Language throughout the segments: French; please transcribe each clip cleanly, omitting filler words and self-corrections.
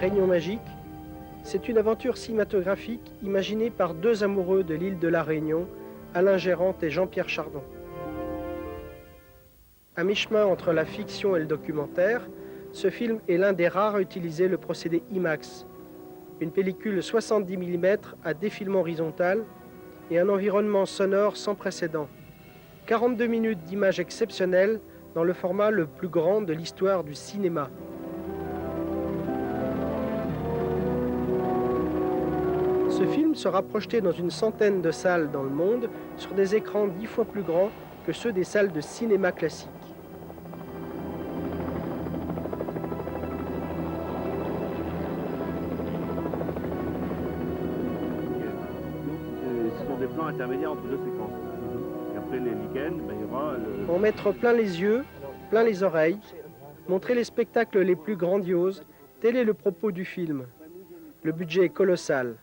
Réunion magique, c'est une aventure cinématographique imaginée par deux amoureux de l'île de la Réunion, Alain Gérante et Jean-Pierre Chardon. À mi-chemin entre la fiction et le documentaire, ce film est l'un des rares à utiliser le procédé IMAX, une pellicule 70 mm à défilement horizontal et un environnement sonore sans précédent. 42 minutes d'images exceptionnelles dans le format le plus grand de l'histoire du cinéma. Ce film sera projeté dans une centaine de salles dans le monde sur des écrans 10 fois plus grands que ceux des salles de cinéma classiques. Ce sont des plans intermédiaires entre deux séquences. Et après les lichens, il y aura le... En mettre plein les yeux, plein les oreilles, montrer les spectacles les plus grandioses, tel est le propos du film. Le budget est colossal.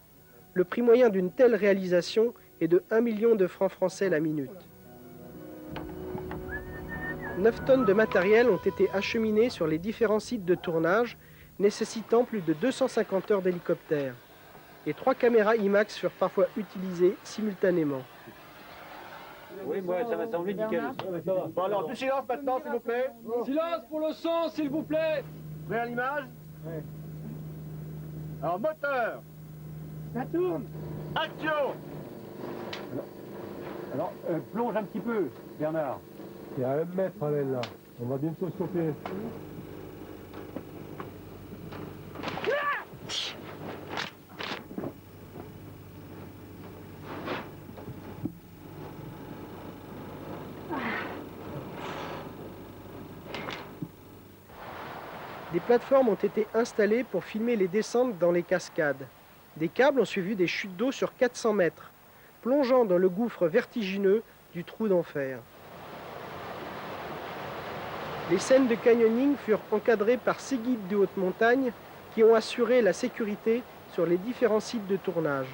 Le prix moyen d'une telle réalisation est de 1 million de francs français la minute. 9 tonnes de matériel ont été acheminées sur les différents sites de tournage, nécessitant plus de 250 heures d'hélicoptère. Et 3 caméras IMAX furent parfois utilisées simultanément. Oui, moi, ça m'a semblé nickel. Bon alors, du silence maintenant, s'il vous plaît. Silence pour le son, s'il vous plaît. Prêt à l'image? Oui. Alors, moteur. Ça tourne. Action. Alors, plonge un petit peu, Bernard. Il y a 1 mètre, elle, là. On va bientôt stopper. Des plateformes ont été installées pour filmer les descentes dans les cascades. Des câbles ont suivi des chutes d'eau sur 400 mètres, plongeant dans le gouffre vertigineux du trou d'enfer. Les scènes de canyoning furent encadrées par 6 guides de haute montagne qui ont assuré la sécurité sur les différents sites de tournage.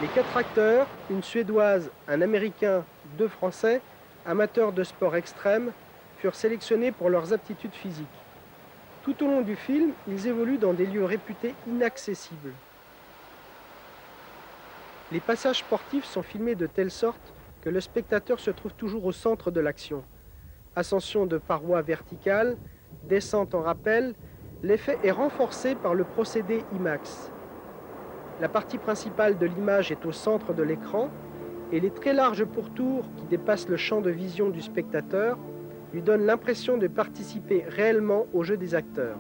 Les 4 acteurs, une Suédoise, un Américain, 2 Français, amateurs de sport extrême, furent sélectionnés pour leurs aptitudes physiques. Tout au long du film, ils évoluent dans des lieux réputés inaccessibles. Les passages sportifs sont filmés de telle sorte que le spectateur se trouve toujours au centre de l'action. Ascension de parois verticales, descente en rappel, l'effet est renforcé par le procédé IMAX. La partie principale de l'image est au centre de l'écran et les très larges pourtours qui dépassent le champ de vision du spectateur lui donnent l'impression de participer réellement au jeu des acteurs.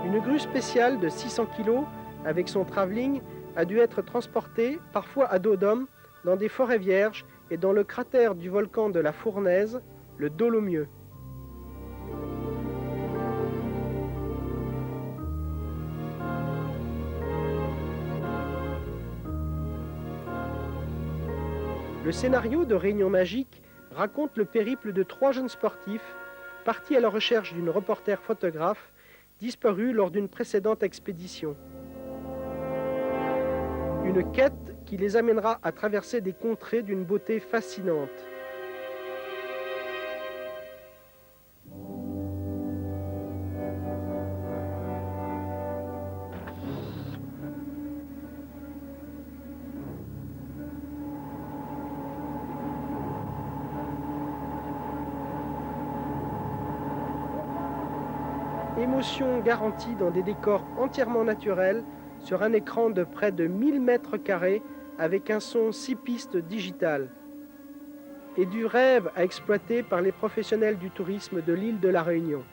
Une grue spéciale de 600 kg avec son travelling a dû être transportée, parfois à dos d'homme, dans des forêts vierges et dans le cratère du volcan de la Fournaise, le Dolomieu. Le scénario de Réunion magique raconte le périple de 3 jeunes sportifs partis à la recherche d'une reporter photographe disparue lors d'une précédente expédition. Une quête qui les amènera à traverser des contrées d'une beauté fascinante. Émotion garantie dans des décors entièrement naturels sur un écran de près de 1000 mètres carrés avec un son 6 pistes digital. Et du rêve à exploiter par les professionnels du tourisme de l'île de la Réunion.